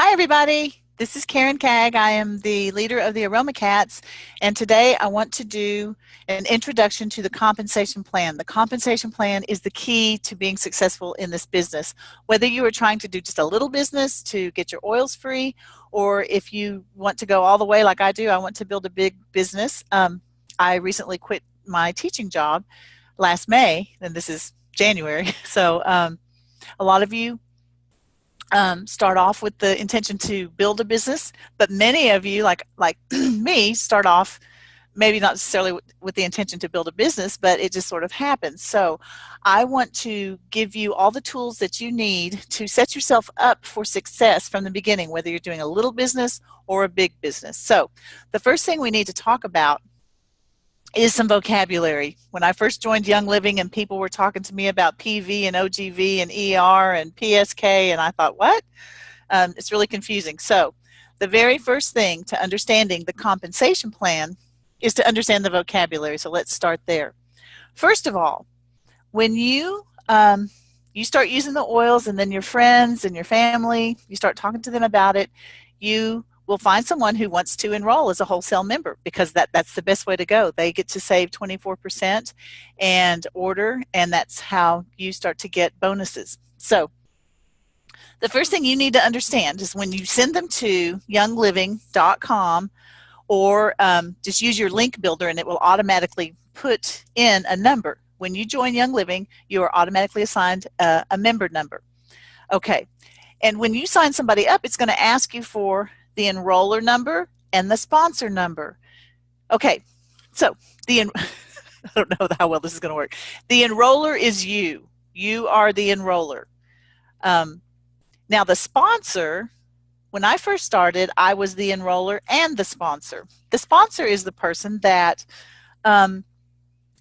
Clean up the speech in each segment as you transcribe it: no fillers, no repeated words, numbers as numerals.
Hi, everybody. This is Karen Cagg. I am the leader of the Aroma Cats, and today I want to do an introduction to the compensation plan. The compensation plan is the key to being successful in this business. Whether you are trying to do just a little business to get your oils free, or if you want to go all the way like I do, I want to build a big business. I recently quit my teaching job last May, and this is January, so a lot of you start off with the intention to build a business, but many of you, like me, start off maybe not necessarily with the intention to build a business, but it just sort of happens. So I want to give you all the tools that you need to set yourself up for success from the beginning, whether you're doing a little business or a big business. So the first thing we need to talk about is some vocabulary. When I first joined Young Living and people were talking to me about PV and OGV and ER and PSK, and I thought, what? It's really confusing. So the very first thing to understanding the compensation plan is to understand the vocabulary. So let's start there. First of all, when you start using the oils, and then your friends and your family, you start talking to them about it, you will find someone who wants to enroll as a wholesale member, because that's the best way to go. They get to save 24% and order, and that's how you start to get bonuses. So the first thing you need to understand is when you send them to youngliving.com, or just use your link builder and it will automatically put in a number. When you join Young Living, you are automatically assigned a member number. Okay, and when you sign somebody up, it's going to ask you for the enroller number and the sponsor number. Okay, so I don't know how well this is going to work. The enroller is you. You are the enroller. Now the sponsor, when I first started, I was the enroller and the sponsor. The sponsor is the person that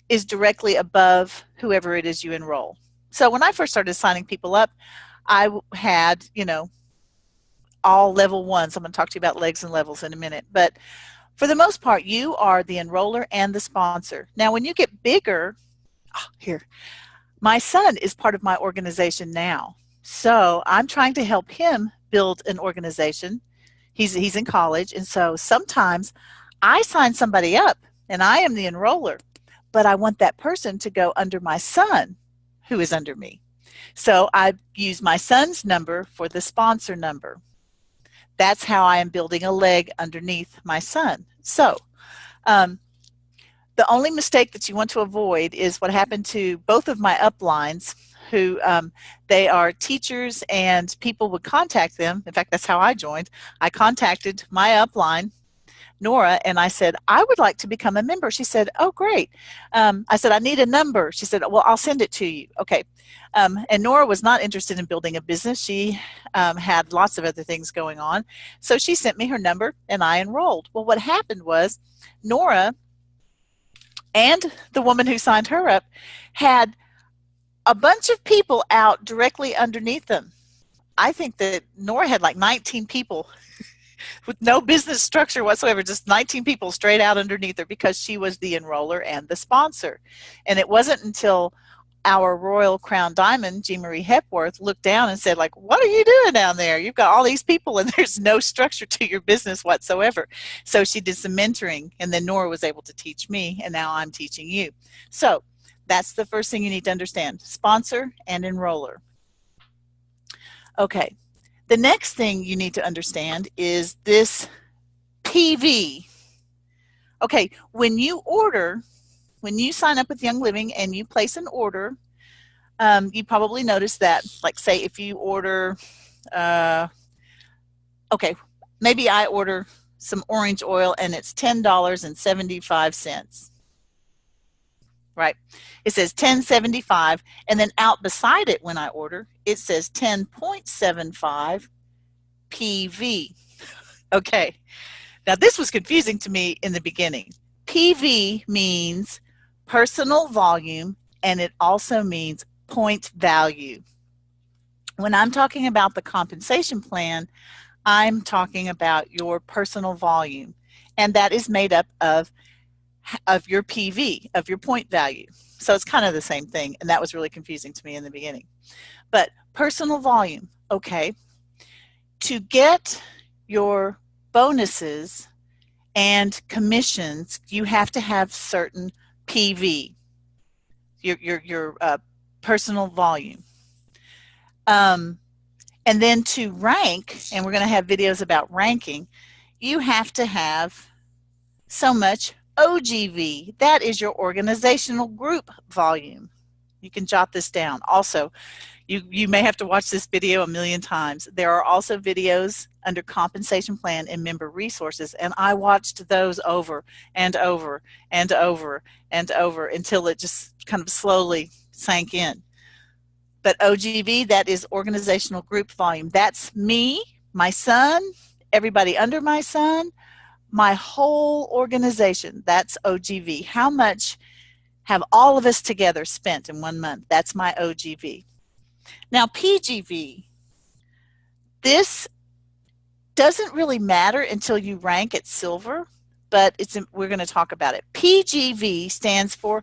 is directly above whoever it is you enroll. So when I first started signing people up, I had, all level ones. I'm going to talk to you about legs and levels in a minute. But for the most part, you are the enroller and the sponsor. Now, when you get bigger, here, my son is part of my organization now. So I'm trying to help him build an organization. He's in college, and so sometimes I sign somebody up and I am the enroller, but I want that person to go under my son who is under me. So I use my son's number for the sponsor number. That's how I am building a leg underneath my son. So the only mistake that you want to avoid is what happened to both of my uplines, who they are teachers, and people would contact them. In fact, that's how I joined. I contacted my upline, Nora, and I said, I would like to become a member. She said, oh, great. I said, I need a number. She said, well, I'll send it to you. Okay. And Nora was not interested in building a business. She had lots of other things going on. So she sent me her number and I enrolled. Well, what happened was Nora and the woman who signed her up had a bunch of people out directly underneath them. I think that Nora had like 19 people with no business structure whatsoever, just 19 people straight out underneath her, because she was the enroller and the sponsor. And it wasn't until our Royal Crown Diamond, Jean Marie Hepworth, looked down and said, like, what are you doing down there? You've got all these people and there's no structure to your business whatsoever. So she did some mentoring, and then Nora was able to teach me, and now I'm teaching you. So that's the first thing you need to understand: sponsor and enroller. Okay. The next thing you need to understand is this PV. Okay, when you sign up with Young Living and you place an order, you probably notice that, like, say if you order, okay, maybe I order some orange oil and it's $10.75. Right? It says $10.75, and then out beside it when I order, it says 10.75 PV. Okay, now this was confusing to me in the beginning. PV means personal volume, and it also means point value. When I'm talking about the compensation plan, I'm talking about your personal volume, and that is made up of your PV, of your point value. So it's kind of the same thing, and that was really confusing to me in the beginning. But personal volume, okay. To get your bonuses and commissions, you have to have certain PV, your personal volume. And then to rank, and we're going to have videos about ranking, you have to have so much OGV. That is your organizational group volume. You can jot this down. Also, you may have to watch this video a million times. There are also videos under compensation plan and member resources, and I watched those over and over and over and over until it just kind of slowly sank in. But OGV, that is organizational group volume. That's me, my son, everybody under my son, my whole organization. That's OGV. How much have all of us together spent in 1 month? That's my OGV. Now, PGV, this doesn't really matter until you rank at silver, but we're going to talk about it. PGV stands for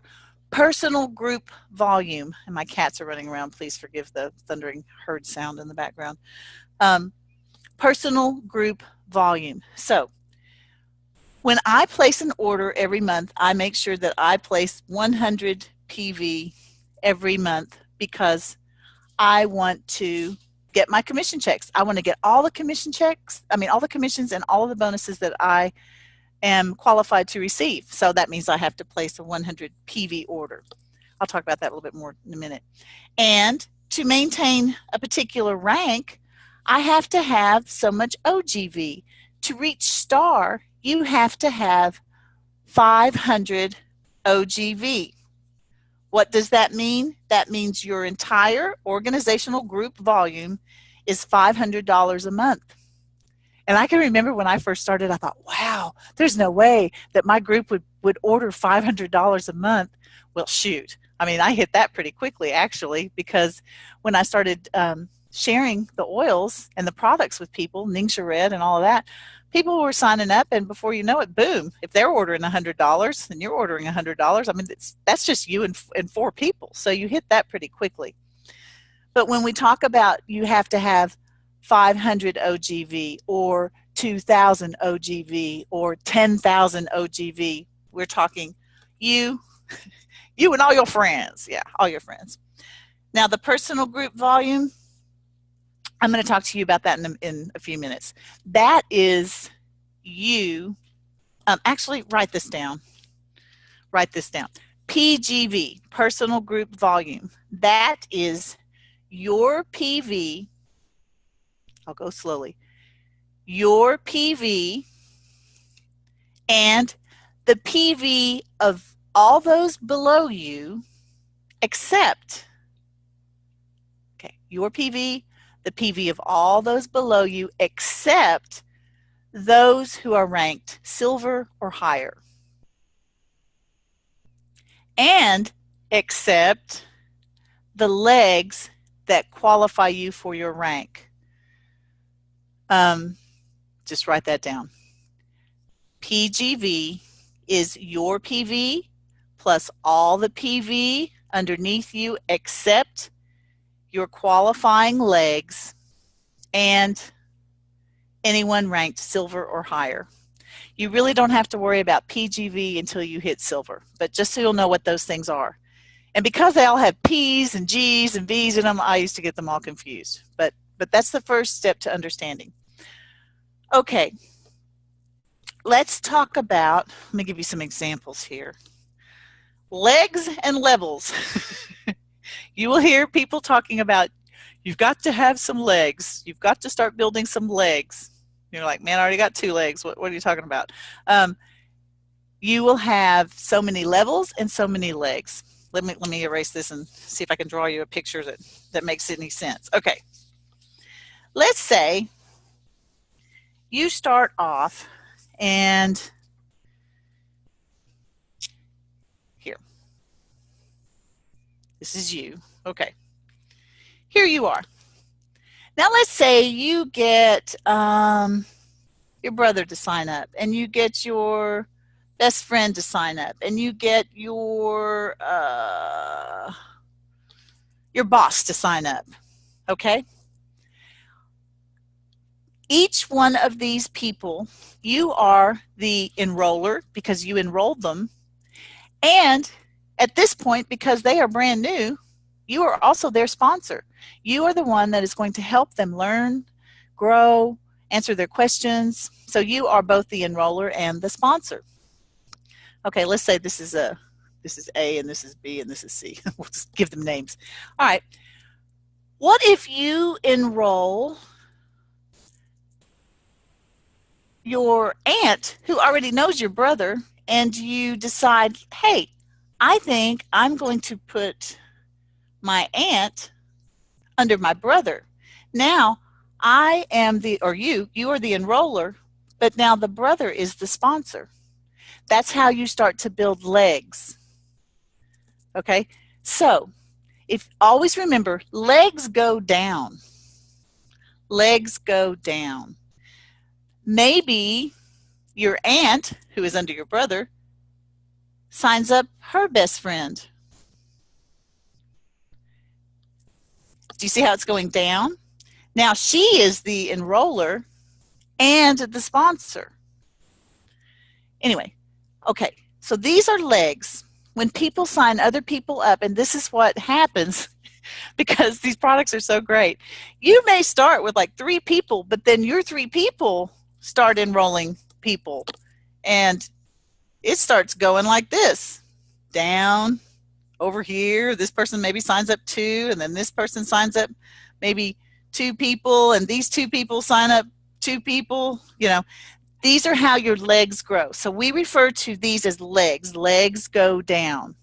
personal group volume. And my cats are running around. Please forgive the thundering herd sound in the background. Personal group volume. So when I place an order every month, I make sure that I place 100 PV every month because I want to get my commission checks. I want to get all the commission checks, all the commissions and all of the bonuses that I am qualified to receive. So that means I have to place a 100 PV order. I'll talk about that a little bit more in a minute. And to maintain a particular rank, I have to have so much OGV. To reach star, you have to have 500 OGV. What does that mean? That means your entire organizational group volume is $500 a month. And I can remember when I first started, I thought, wow, there's no way that my group would order $500 a month. Well, shoot. I hit that pretty quickly, actually, because when I started sharing the oils and the products with people, Ningxia Red and all of that, people were signing up, and before you know it, boom, if they're ordering $100 and you're ordering $100, that's just you and 4 people. So you hit that pretty quickly. But when we talk about you have to have 500 OGV or 2,000 OGV or 10,000 OGV, we're talking you and all your friends. Yeah, all your friends. Now, the personal group volume, I'm going to talk to you about that in a few minutes. That is you. Actually, write this down. Write this down. PGV, personal group volume. That is your PV. I'll go slowly. Your PV and the PV of all those below you, except, your PV, the PV of all those below you, except those who are ranked silver or higher. And except the legs that qualify you for your rank. Just write that down. PGV is your PV plus all the PV underneath you except your qualifying legs and anyone ranked silver or higher. You really don't have to worry about PGV until you hit silver, but just so you'll know what those things are. And because they all have P's and G's and V's in them, I used to get them all confused. But that's the first step to understanding. Okay, let's talk about, let me give you some examples here. Legs and levels. You will hear people talking about, you've got to have some legs. You've got to start building some legs. You're like, man, I already got 2 legs. What are you talking about? You will have so many levels and so many legs. Let me erase this and see if I can draw you a picture that makes any sense. Okay. Let's say you start off and here. This is you. Okay. Here you are. Now let's say you get your brother to sign up, and you get your best friend to sign up, and you get your boss to sign up. Okay? Each one of these people, you are the enroller because you enrolled them. And at this point, because they are brand new, you are also their sponsor. You are the one that is going to help them learn, grow, answer their questions. So you are both the enroller and the sponsor. Okay, let's say this is A and this is B and this is C. We'll just give them names. All right. What if you enroll your aunt who already knows your brother and you decide, hey, I think I'm going to put my aunt under my brother. Now I am you are the enroller, but now the brother is the sponsor. That's how you start to build legs. Okay, so if always remember, legs go down. Legs go down. Maybe your aunt, who is under your brother, signs up her best friend. Do you see how it's going down? Now she is the enroller and the sponsor. Anyway, okay, so these are legs. When people sign other people up, and this is what happens because these products are so great, you may start with like 3 people, but then your 3 people start enrolling people, and it starts going like this, down, over here, this person maybe signs up 2, and then this person signs up maybe 2 people, and these 2 people sign up 2 people, you know. These are how your legs grow. So we refer to these as legs. Legs go down.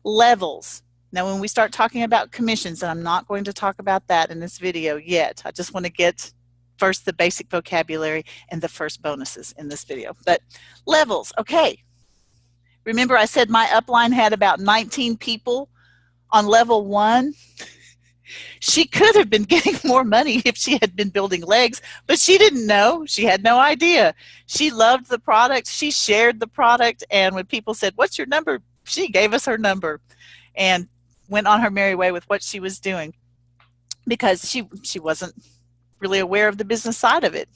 Levels. Now when we start talking about commissions, and I'm not going to talk about that in this video yet. I just want to get first the basic vocabulary and the first bonuses in this video. But levels, okay. Remember I said my upline had about 19 people on level 1? She could have been getting more money if she had been building legs, but she didn't know. She had no idea. She loved the product. She shared the product, and when people said, what's your number? She gave us her number and went on her merry way with what she was doing because she wasn't really aware of the business side of it.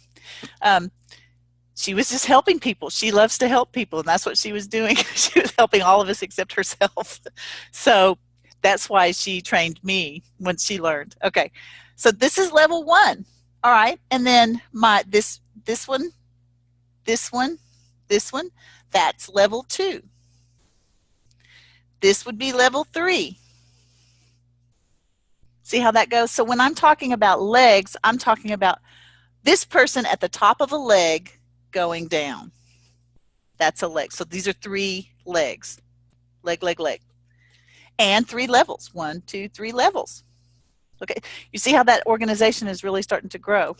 She was just helping people. She loves to help people, and that's what she was doing. She was helping all of us except herself. So that's why she trained me when she learned. Okay, so this is level 1. All right, and then this one, that's level 2. This would be level 3. See how that goes? So when I'm talking about legs, I'm talking about this person at the top of a leg going down. That's a leg. So these are 3 legs. Leg, leg, leg. And 3 levels. 1, 2, 3 levels. Okay, you see how that organization is really starting to grow.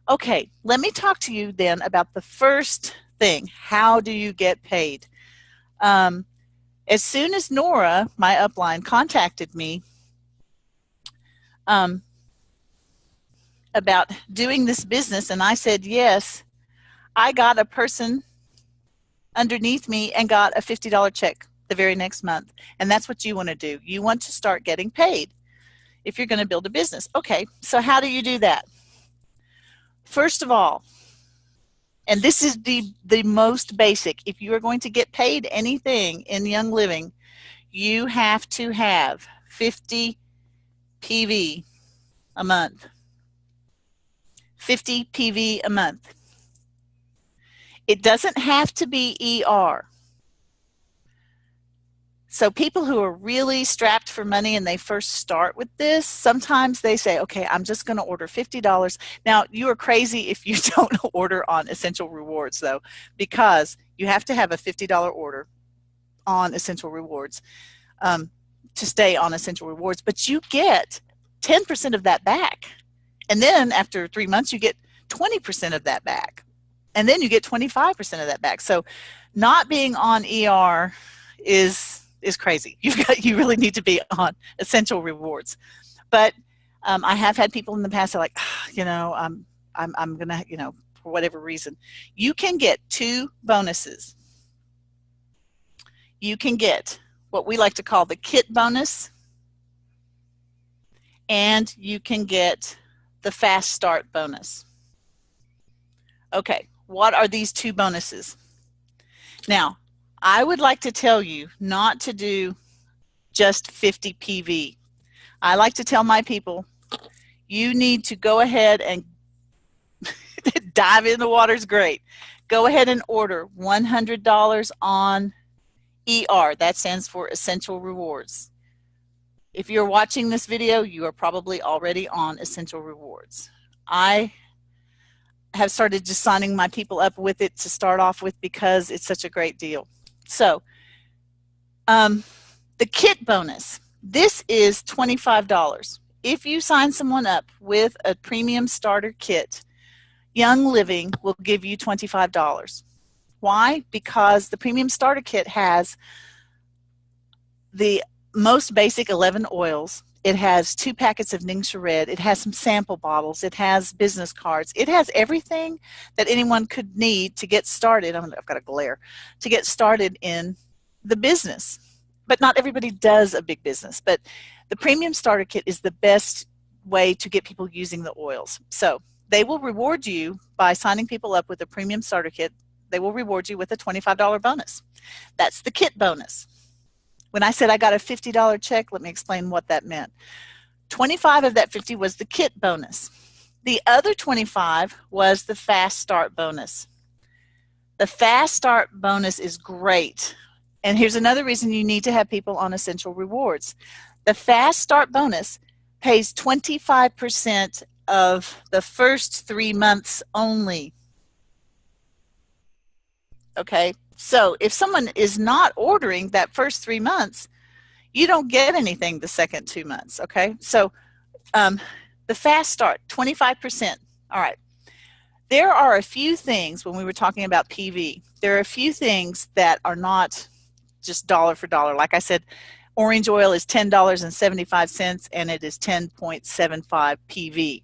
Okay, let me talk to you then about the first thing. How do you get paid? As soon as Nora, my upline, contacted me about doing this business, and I said yes, I got a person underneath me and got a $50 check the very next month. And that's what you want to do. You want to start getting paid if you're going to build a business. Okay, so how do you do that? First of all, and this is the most basic, if you are going to get paid anything in Young Living, you have to have 50 PV a month. 50 PV a month. It doesn't have to be ER. So people who are really strapped for money and they first start with this, sometimes they say, okay, I'm just going to order $50. Now, you are crazy if you don't order on Essential Rewards, though, because you have to have a $50 order on Essential Rewards to stay on Essential Rewards, but you get 10% of that back. And then after 3 months, you get 20% of that back. And then you get 25% of that back. So not being on ER is crazy. You really need to be on Essential Rewards. But I have had people in the past that are like, I'm gonna, for whatever reason. You can get 2 bonuses. You can get what we like to call the kit bonus, and you can get the fast start bonus. Okay, what are these two bonuses? Now, I would like to tell you not to do just 50 PV. I like to tell my people, you need to go ahead and dive in the water's great. Go ahead and order $100 on ER. That stands for Essential Rewards. If you're watching this video, you are probably already on Essential Rewards. I have started just signing my people up with it to start off with because it's such a great deal. So, the kit bonus, this is $25. If you sign someone up with a premium starter kit, Young Living will give you $25. Why? Because the premium starter kit has the most basic 11 oils. It has 2 packets of Ningxia Red. It has some sample bottles. It has business cards. It has everything that anyone could need to get started. I've got a glare. To get started in the business. But not everybody does a big business. But the premium starter kit is the best way to get people using the oils. So they will reward you by signing people up with a premium starter kit. They will reward you with a $25 bonus. That's the kit bonus. When I said I got a $50 check, let me explain what that meant. 25 of that 50 was the kit bonus. The other 25 was the fast start bonus. The fast start bonus is great. And here's another reason you need to have people on Essential Rewards. The fast start bonus pays 25% of the first 3 months only. Okay, so if someone is not ordering that first 3 months, you don't get anything the second 2 months. Okay, so the fast start, 25%. All right, there are a few things when we were talking about PV. There are a few things that are not just dollar for dollar. Like I said, orange oil is $10.75 and it is 10.75 PV.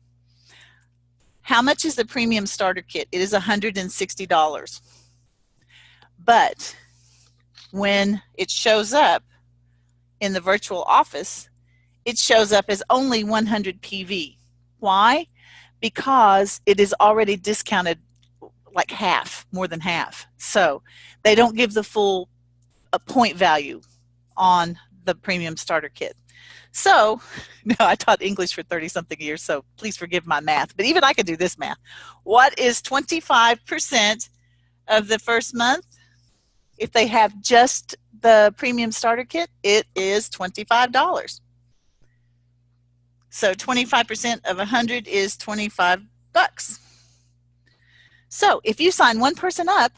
How much is the premium starter kit? It is $160. But when it shows up in the virtual office, it shows up as only 100 PV. Why? Because it is already discounted like half, more than half. So they don't give the full point value on the premium starter kit. So, no, I taught English for 30-something years, so please forgive my math. But even I can do this math. What is 25% of the first month? If they have just the premium starter kit, it is $25. So 25% of 100 is 25 bucks. So if you sign one person up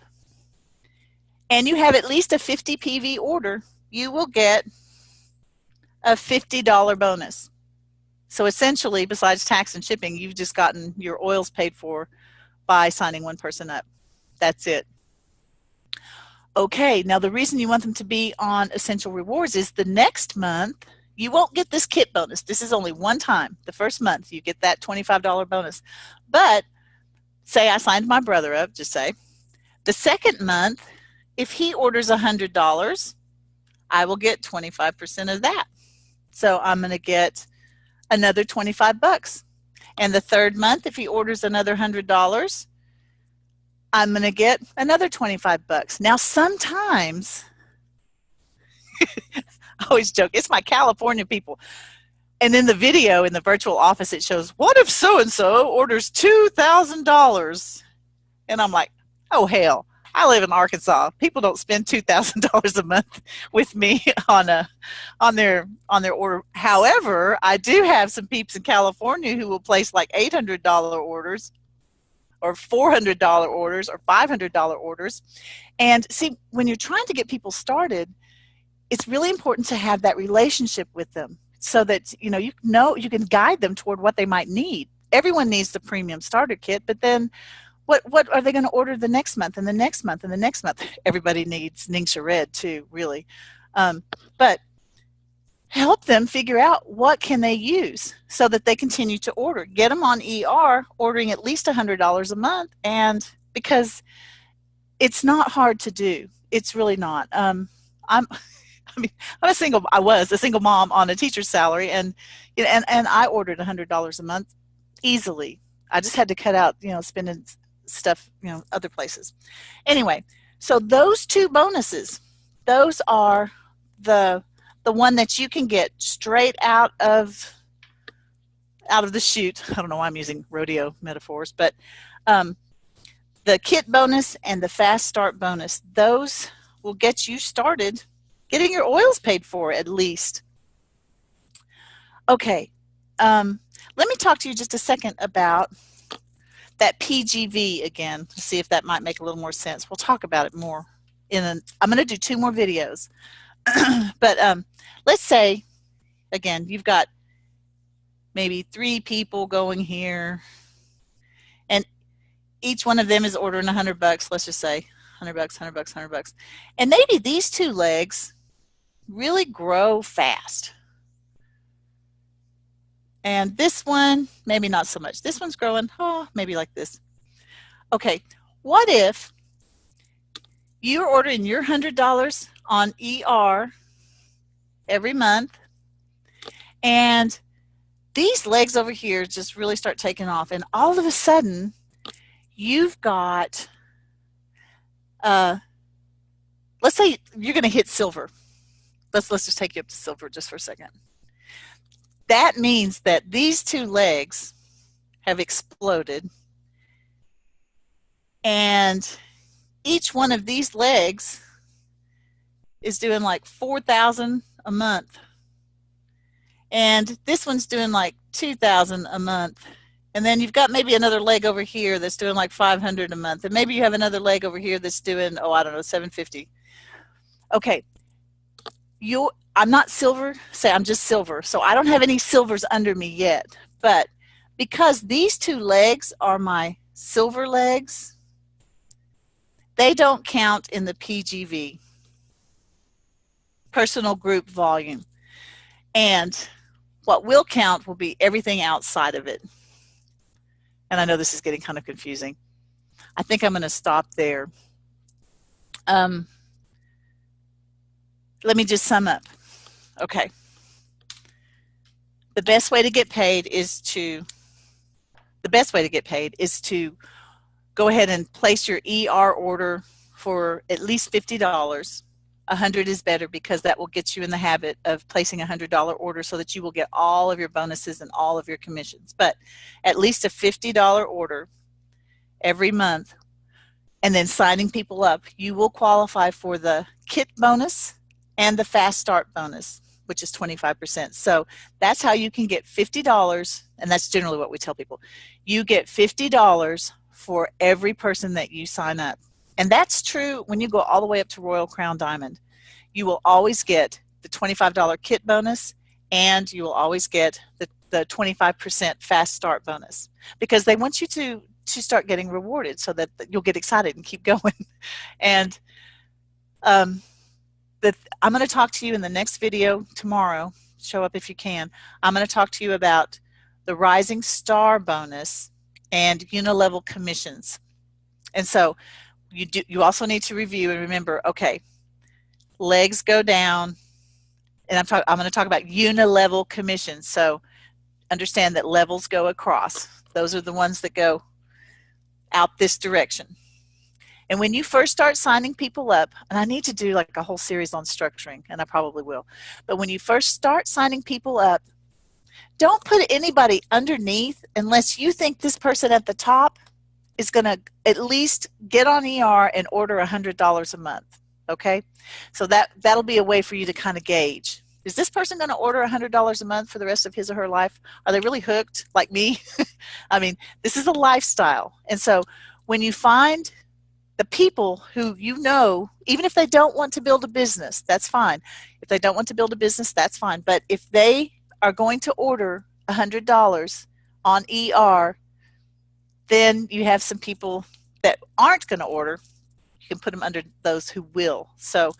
and you have at least a 50 PV order, you will get a $50 bonus. So essentially, besides tax and shipping, you've just gotten your oils paid for by signing one person up. That's it. Okay, now the reason you want them to be on Essential Rewards is the next month, you won't get this kit bonus. This is only one time. The first month, you get that $25 bonus. But say I signed my brother up, just say. The second month, if he orders $100, I will get 25% of that. So I'm going to get another 25 bucks. And the third month, if he orders another $100, I'm going to get another 25 bucks. Now, sometimes, I always joke, it's my California people. And in the video, in the virtual office, it shows, what if so-and-so orders $2,000? And I'm like, oh, hell, I live in Arkansas. People don't spend $2,000 a month with me on their order. However, I do have some peeps in California who will place like $800 orders, or $400 orders, or $500 orders. And see, when you're trying to get people started, it's really important to have that relationship with them so that you can guide them toward what they might need. Everyone needs the premium starter kit, but then what are they going to order the next month and the next month and the next month? Everybody needs Ningxia Red too, really. But help them figure out what can they use so that they continue to order. Get them on ER, ordering at least $100 a month, and because it's not hard to do. It's really not. I was a single mom on a teacher's salary, and I ordered $100 a month easily. I just had to cut out, spending stuff, other places. Anyway, so those two bonuses, those are the one that you can get straight out of the chute. I don't know why I'm using rodeo metaphors, but the kit bonus and the fast start bonus, those will get you started getting your oils paid for at least. Okay, let me talk to you just a second about that PGV again, to see if that might make a little more sense. We'll talk about it more I'm going to do 2 more videos. But let's say, again, you've got maybe 3 people going here, and each one of them is ordering $100. Let's just say $100, $100, $100, and maybe these 2 legs really grow fast. And this one, maybe not so much. This one's growing, maybe like this. Okay, what if you're ordering your $100 on ER every month, and these legs over here just really start taking off, and all of a sudden you've got, let's say you're going to hit silver. Let's just take you up to silver just for a second. That means that these 2 legs have exploded, and each one of these legs is doing like $4,000 a month, and this one's doing like $2,000 a month, and then you've got maybe another leg over here that's doing like $500 a month, and maybe you have another leg over here that's doing, I don't know, $750. Okay, I'm not silver, say I'm just silver, so I don't have any silvers under me yet, but because these 2 legs are my silver legs, they don't count in the PGV, personal group volume, and what will count will be everything outside of it. And I know this is getting kind of confusing. I think I'm going to stop there. Let me just sum up. Okay. The best way to get paid is to go ahead and place your ER order for at least $50. 100 is better because that will get you in the habit of placing a $100 order so that you will get all of your bonuses and all of your commissions. But at least a $50 order every month, and then signing people up, you will qualify for the kit bonus and the fast start bonus, which is 25%. So that's how you can get $50, and that's generally what we tell people. You get $50 for every person that you sign up. And that's true when you go all the way up to Royal Crown Diamond. You will always get the $25 kit bonus, and you will always get the 25% fast start bonus, because they want you to start getting rewarded so that you'll get excited and keep going. And I'm going to talk to you in the next video tomorrow. Show up if you can. I'm going to talk to you about the Rising Star bonus and Unilevel commissions. And so you also need to review and remember, okay, legs go down, and I'm going to talk about Unilevel commissions. So understand that levels go across. Those are the ones that go out this direction. And when you first start signing people up, and I need to do like a whole series on structuring, and I probably will, but when you first start signing people up, don't put anybody underneath unless you think this person at the top is going to at least get on ER and order $100 a month, okay? So that'll be a way for you to kind of gauge. Is this person going to order $100 a month for the rest of his or her life? Are they really hooked like me? I mean, this is a lifestyle. And so when you find the people who you know, even if they don't want to build a business, that's fine. If they don't want to build a business, that's fine. But if they are going to order $100 on ER, then you have some people that aren't going to order. You can put them under those who will. So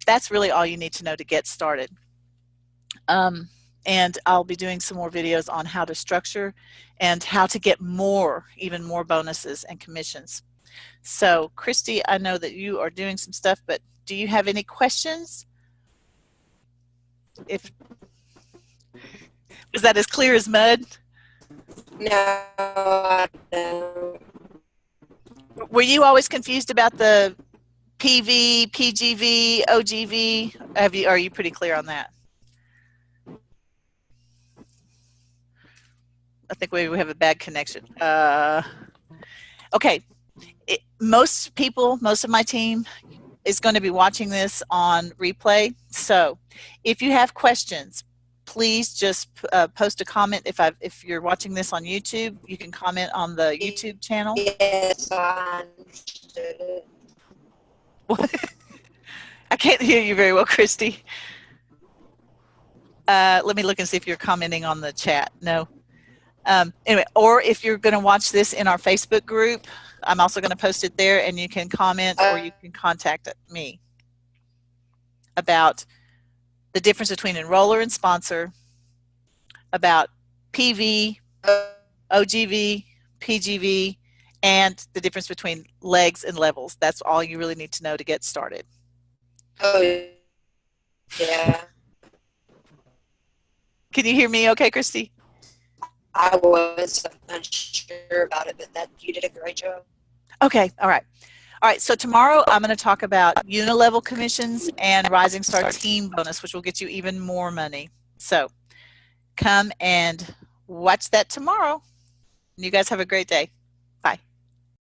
that's really all you need to know to get started. And I'll be doing some more videos on how to structure and how to get even more bonuses and commissions. So Christy, I know that you are doing some stuff, but do you have any questions? Was that as clear as mud? No, I don't. Were you always confused about the PV, PGV, OGV? Are you pretty clear on that? I think we have a bad connection. Okay. Most of my team is going to be watching this on replay. So if you have questions, please just post a comment. If you're watching this on YouTube, you can comment on the YouTube channel. Yes, I understood it. I can't hear you very well, Christy. Let me look and see if you're commenting on the chat. No. Anyway, or if you're going to watch this in our Facebook group, I'm also going to post it there, and you can comment or you can contact me about the difference between enroller and sponsor, about PV, OGV, PGV, and the difference between legs and levels. That's all you really need to know to get started. Oh, yeah. Can you hear me okay, Christy? I was unsure about it, but you did a great job. Okay, all right. All right, so tomorrow I'm going to talk about Unilevel commissions and Rising Star Team Bonus, which will get you even more money. So come and watch that tomorrow. You guys have a great day.